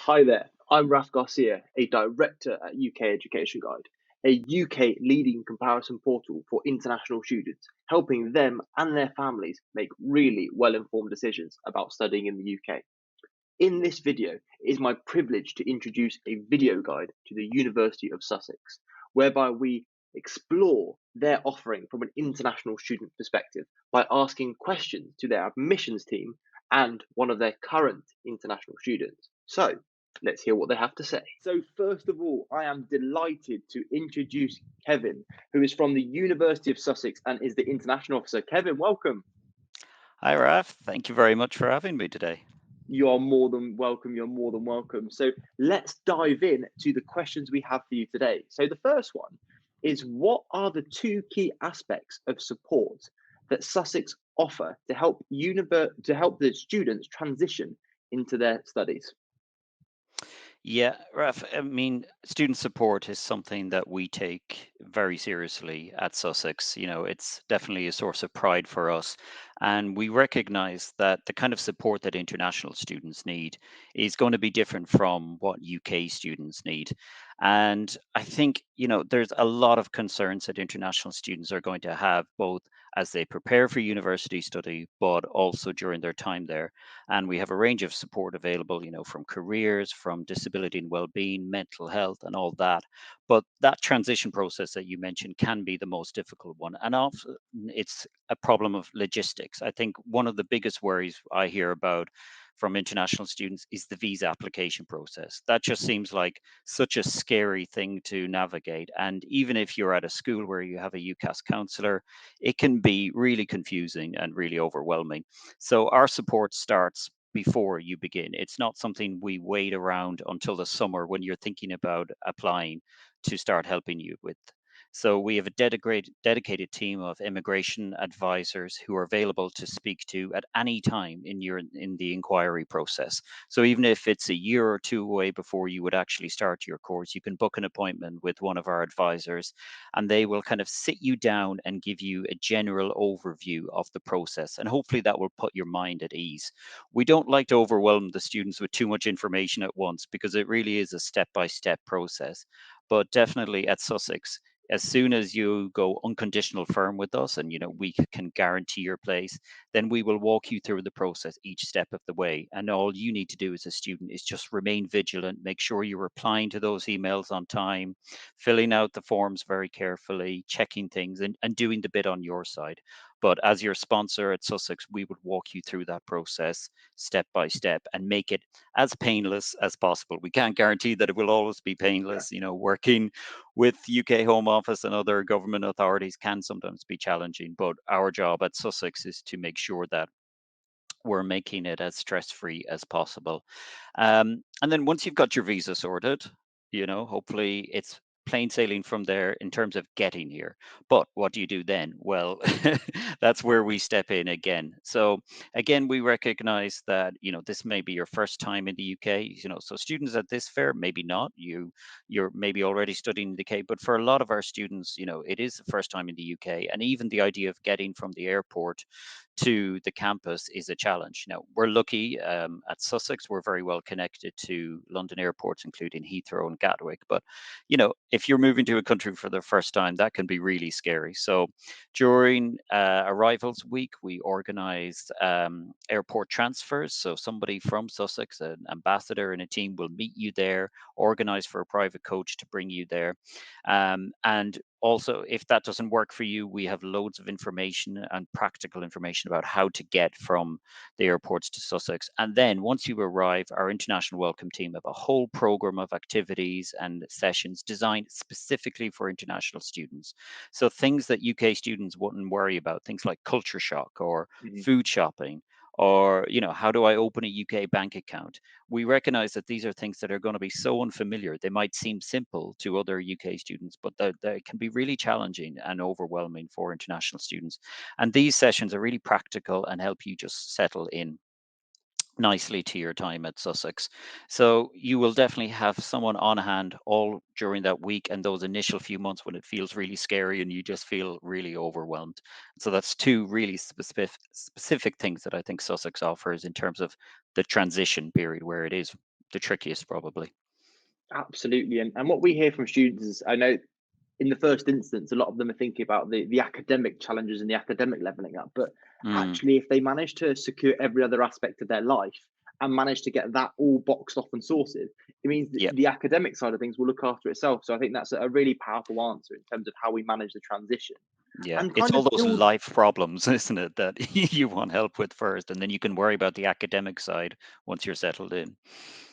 Hi there, I'm Raf Garcia, a director at UK Education Guide, a UK leading comparison portal for international students, helping them and their families make really well informed decisions about studying in the UK. In this video, it is my privilege to introduce a video guide to the University of Sussex, whereby we explore their offering from an international student perspective by asking questions to their admissions team and one of their current international students. So, let's hear what they have to say. So, first of all, I am delighted to introduce Kevin, who is from the University of Sussex and is the international officer. Kevin, welcome. Hi, Raf. Thank you very much for having me today. You are more than welcome. You're more than welcome. So let's dive in to the questions we have for you today. So the first one is, what are the two key aspects of support that Sussex offer to help the students transition into their studies? Yeah, Raf, I mean, student support is something that we take very seriously at Sussex. It's definitely a source of pride for us. And we recognize that the kind of support that international students need is going to be different from what UK students need. And I think, there's a lot of concerns that international students are going to have both as they prepare for university study, but also during their time there. And we have a range of support available, from careers, from disability and well-being, mental health, and all that. But that transition process that you mentioned can be the most difficult one, and often it's a problem of logistics. I think one of the biggest worries I hear about from international students is the visa application process. That just seems like such a scary thing to navigate. And even if you're at a school where you have a UCAS counselor, it can be really confusing and really overwhelming. So our support starts before you begin. It's not something we wait around until the summer when you're thinking about applying to start helping you with. So we have a dedicated team of immigration advisors who are available to speak to at any time in the inquiry process. So even if it's a year or two away before you would actually start your course, you can book an appointment with one of our advisors, and they will kind of sit you down and give you a general overview of the process. And hopefully that will put your mind at ease. We don't like to overwhelm the students with too much information at once because it really is a step by step process. But definitely at Sussex, as soon as you go unconditional firm with us and we can guarantee your place, then we will walk you through the process each step of the way. And all you need to do as a student is just remain vigilant, make sure you're replying to those emails on time, filling out the forms very carefully, checking things, and doing the bit on your side. But as your sponsor at Sussex, we would walk you through that process step by step and make it as painless as possible. We can't guarantee that it will always be Yeah. painless. Working with UK Home Office and other government authorities can sometimes be challenging, but our job at Sussex is to make sure that we're making it as stress free as possible. And then once you've got your visa sorted, hopefully it's plain sailing from there in terms of getting here. But what do you do then? Well, that's where we step in again. So again, we recognize that, this may be your first time in the UK, so students at this fair, maybe not. You're maybe already studying in the UK, but for a lot of our students, it is the first time in the UK. And even the idea of getting from the airport to the campus is a challenge. We're lucky at Sussex, we're very well connected to London airports, including Heathrow and Gatwick. But, if you're moving to a country for the first time, that can be really scary. So during arrivals week, we organize airport transfers. So somebody from Sussex, an ambassador and a team will meet you there, organize for a private coach to bring you there. And also, if that doesn't work for you, we have loads of information and practical information about how to get from the airports to Sussex. And then once you arrive, our international welcome team have a whole program of activities and sessions designed specifically for international students. So things that UK students wouldn't worry about, things like culture shock or Mhm. food shopping, or how do I open a UK bank account? We recognize that these are things that are going to be so unfamiliar. They might seem simple to other UK students, but they can be really challenging and overwhelming for international students. And these sessions are really practical and help you just settle in nicely to your time at Sussex. So you will definitely have someone on hand all during that week and those initial few months when it feels really scary and you just feel really overwhelmed. So that's two really specific things that I think Sussex offers in terms of the transition period where it is the trickiest, probably. Absolutely. And what we hear from students is, I know in the first instance, a lot of them are thinking about the academic challenges and the academic leveling up. But Mm, actually, if they manage to secure every other aspect of their life and manage to get that all boxed off and sorted, it means that yeah, the academic side of things will look after itself. So I think that's a really powerful answer in terms of how we manage the transition yeah. and It's kind all of those build. life problems, isn't it, that you want help with first, and then you can worry about the academic side once you're settled in.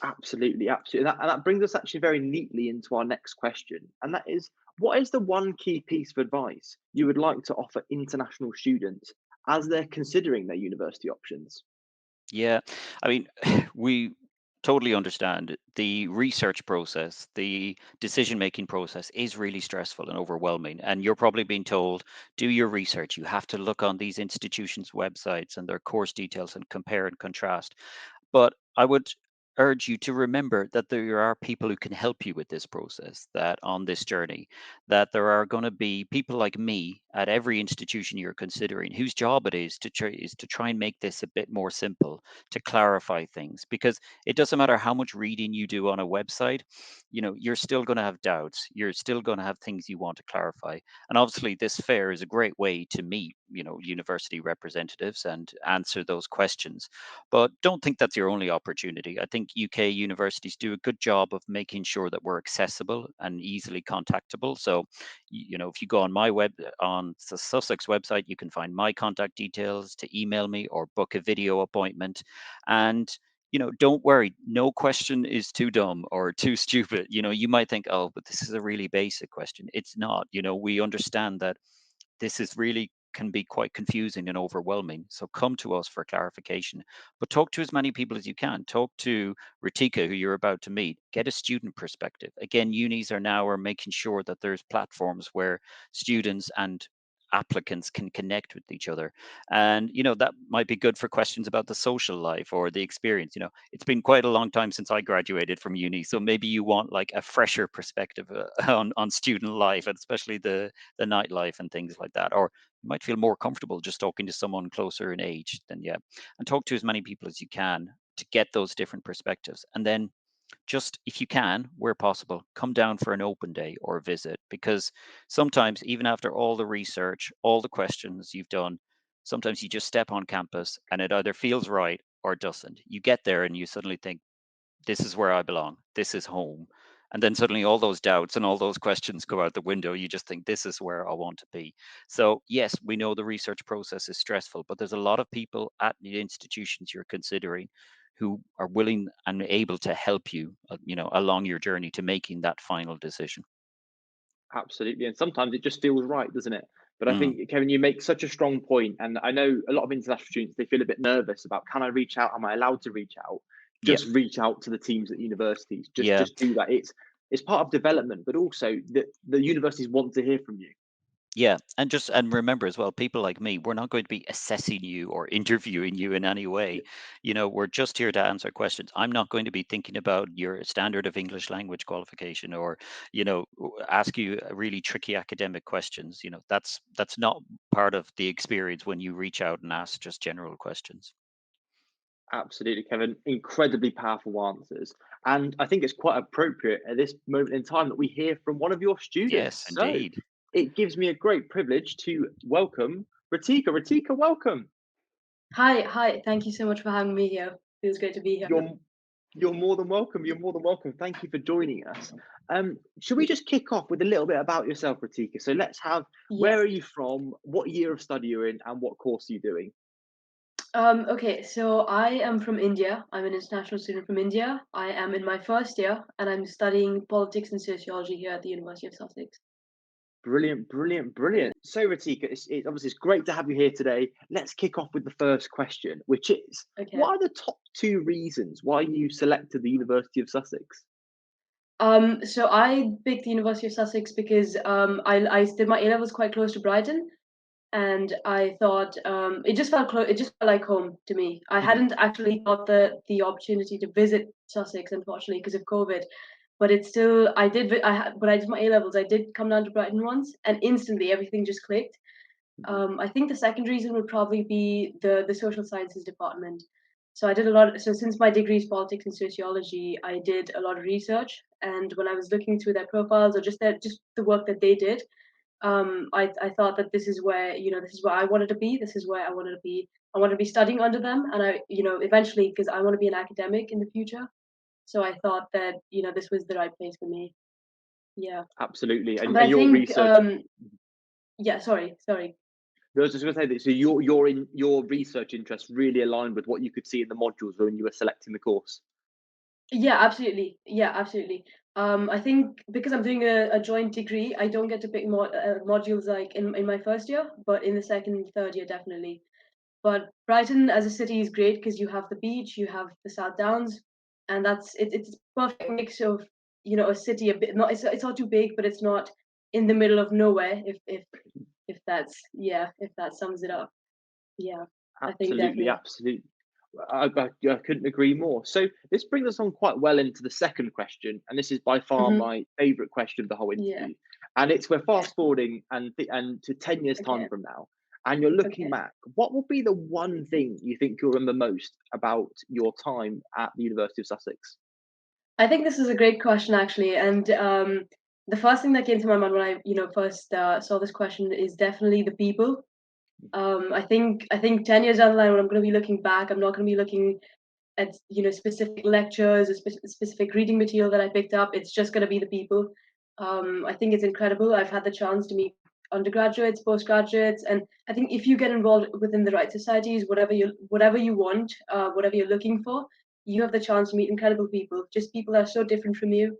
Absolutely, absolutely. And that brings us actually very neatly into our next question. And that is, what is the one key piece of advice you would like to offer international students as they're considering their university options? Yeah, I mean, we totally understand the research process, the decision-making process is really stressful and overwhelming. And you're probably being told, do your research. You have to look on these institutions' websites and their course details and compare and contrast. But I would urge you to remember that there are people who can help you with this process, that on this journey, that there are going to be people like me at every institution you're considering whose job it is to try and make this a bit more simple, to clarify things, because it doesn't matter how much reading you do on a website, you're still going to have doubts, you're still going to have things you want to clarify. And obviously this fair is a great way to meet, university representatives and answer those questions. But don't think that's your only opportunity. I think UK universities do a good job of making sure that we're accessible and easily contactable. So, if you go on on the Sussex website, you can find my contact details to email me or book a video appointment. And don't worry, no question is too dumb or too stupid. You might think, oh, but this is a really basic question. It's not. We understand that this is really can be quite confusing and overwhelming. So come to us for clarification, but talk to as many people as you can. Talk to Ritika, who you're about to meet. Get a student perspective. Again, unis are making sure that there's platforms where students and applicants can connect with each other. And that might be good for questions about the social life or the experience. It's been quite a long time since I graduated from uni, so maybe you want like a fresher perspective on student life, and especially the nightlife and things like that. Or you might feel more comfortable just talking to someone closer in age. Then yeah, and talk to as many people as you can to get those different perspectives. And then just, if you can, where possible, come down for an open day or a visit, because sometimes even after all the research, all the questions you've done, sometimes you just step on campus and it either feels right or it doesn't. You get there and you suddenly think, this is where I belong. This is home. And then suddenly all those doubts and all those questions go out the window. You just think, this is where I want to be. So, yes, we know the research process is stressful, but there's a lot of people at the institutions you're considering who are willing and able to help you, along your journey to making that final decision. Absolutely. And sometimes it just feels right, doesn't it? But I Mm, think, Kevin, you make such a strong point, and I know a lot of international students, they feel a bit nervous about, can I reach out? Am I allowed to reach out? yeah, Just reach out to the teams at universities. Just yeah. just do that. It's part of development, but also the universities want to hear from you. Yeah, and remember as well, people like me, we're not going to be assessing you or interviewing you in any way. We're just here to answer questions. I'm not going to be thinking about your standard of English language qualification or, ask you really tricky academic questions. That's not part of the experience when you reach out and ask just general questions. Absolutely, Kevin. Incredibly powerful answers. And I think it's quite appropriate at this moment in time that we hear from one of your Yes, students. So indeed. it gives me a great privilege to welcome Ratika. Ratika, welcome. Hi, hi. Thank you so much for having me here. Feels great to be here. You're you're more than welcome. You're more than welcome. Thank you for joining us. Should we just kick off with a little bit about yourself, Ratika? So let's have, where Yes. are you from? What year of study you're in, and what course are you doing? Okay, so I am from India. I'm an international student from India. I am in my first year and I'm studying politics and sociology here at the University of Sussex. Brilliant, brilliant, brilliant. So, Ratika, obviously it's great to have you here today. Let's kick off with the first question, which is, Okay. what are the top two reasons why you selected the University of Sussex? So I picked the University of Sussex because I did my A levels quite close to Brighton, and I thought it just felt close. It just felt like home to me. I Mhm. hadn't actually got the opportunity to visit Sussex, unfortunately, because of COVID. But it's still I did vi- I had when I did my A levels, I did come down to Brighton once, and instantly everything just clicked. Mhm. I think the second reason would probably be the social sciences department. So I did a lot. So since my degree is politics and sociology, I did a lot of research. And when I was looking through their profiles or just the work that they did, I thought that this is where this is where I wanted to be. This is where I wanted to be. I wanted to be studying under them, and I eventually, because I want to be an academic in the future. So I thought that this was the right place for me. Yeah, Absolutely. but And I your think research, yeah. Sorry. I was just going to say that, so your research interests really aligned with what you could see in the modules when you were selecting the course. Yeah, absolutely. Yeah, absolutely. I think because I'm doing a joint degree, I don't get to pick modules like in my first year, but in the second and third year, definitely. But Brighton as a city is great because you have the beach, you have the South Downs, and it's a perfect mix of a city a bit not it's not too big, but it's not in the middle of nowhere. If that's if that sums it up. Yeah, I think Absolutely, definitely. absolutely. I couldn't agree more. So this brings us on quite well into the second question, and this is by far Hmm. my favourite question of the whole Yeah. interview. And it's we're Okay. fast forwarding and to 10 years time Okay. from now, and you're looking Okay. back. What will be the one thing you think you'll remember most about your time at the University of Sussex? I think this is a great question actually, and the first thing that came to my mind when I first saw this question is definitely the people. I think 10 years down the line, when I'm going to be looking back, I'm not going to be looking at specific lectures or specific reading material that I picked up. It's just going to be the people. I think it's incredible. I've had the chance to meet undergraduates, postgraduates, and I think if you get involved within the right societies, whatever you want, whatever you're looking for, you have the chance to meet incredible people. Just people that are so different from you.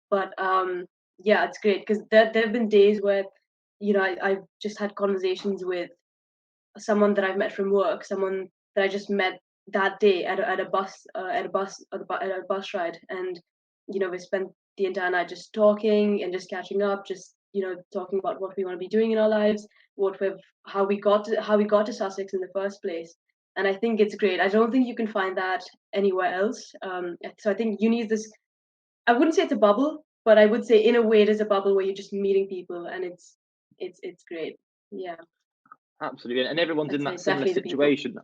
But yeah, it's great because there have been days where I've just had conversations with someone that I've met from work, someone that I just met that day at a bus at a bus ride, and we spent the entire night just talking and just catching up, just talking about what we want to be doing in our lives, what we've how we got to Sussex in the first place. And I think it's great. I don't think you can find that anywhere else. So I think uni is this. I wouldn't say it's a bubble, but I would say in a way it is a bubble where you're just meeting people, and it's great. Yeah, Absolutely, and everyone's I'd in say that it's similar definitely the people. situation.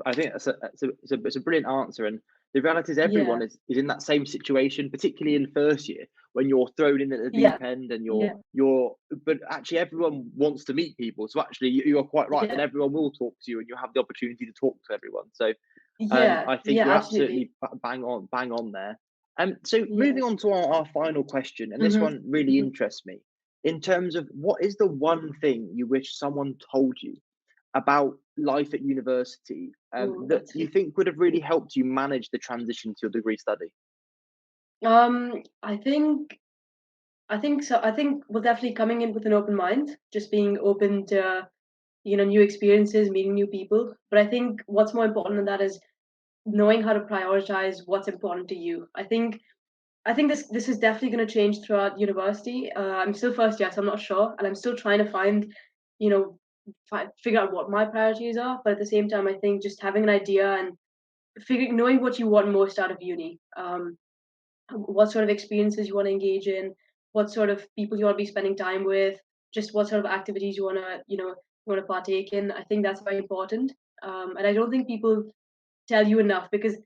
I think it's a brilliant answer, and the reality is Yeah, everyone is in that same situation, particularly in first year when you're thrown in at the yeah, deep end and yeah, but actually everyone wants to meet people. So actually, you are quite right that yeah, everyone will talk to you, and you have the opportunity to talk to everyone. So yeah, I think yeah, you're absolutely. absolutely bang on there. So Yeah. moving on to our final question, and this Hmm. one really Hmm. interests me in terms of what is the one thing you wish someone told you about life at university Oh, that you think would have really helped you manage the transition to your degree study? I think so. I think we're definitely coming in with an open mind, just being open to new experiences, meeting new people. But I think what's more important than that is knowing how to prioritize what's important to you. I think this is definitely going to change throughout university. I'm still first year, so I'm not sure, and I'm still trying to find, you know, figure out what my priorities are. But at the same time, I think just having an idea and figuring knowing what you want most out of uni, what sort of experiences you want to engage in, what sort of people you want to be spending time with, just what sort of activities you want to partake in. I think that's very important, and I don't think people tell you enough because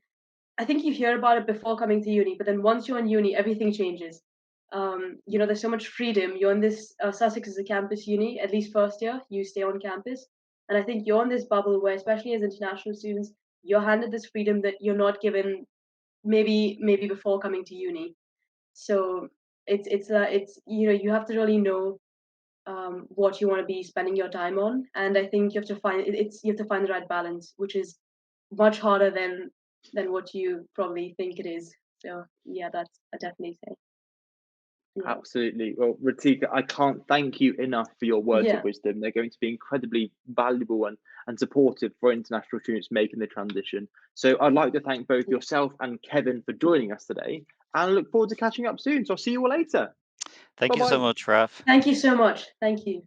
I think you hear about it before coming to uni, but then once you're in uni, everything changes. There's so much freedom. You're in this Sussex is a campus uni. At least first year, you stay on campus, and I think you're in this bubble where, especially as international students, you're handed this freedom that you're not given maybe before coming to uni. So it's you have to really know what you want to be spending your time on, and I think you have to you have to find the right balance, which is much harder than what you probably think it is. So yeah, that's I definitely say. Yeah. Absolutely. Well, Ratika, I can't thank you enough for your words of Yeah. wisdom. They're going to be incredibly valuable and supportive for international students making the transition. So I'd like to thank both yourself and Kevin for joining us today, and I look forward to catching up soon. So I'll see you all later. Thank Bye you so bye. much, Raf. Thank you so much. Thank you.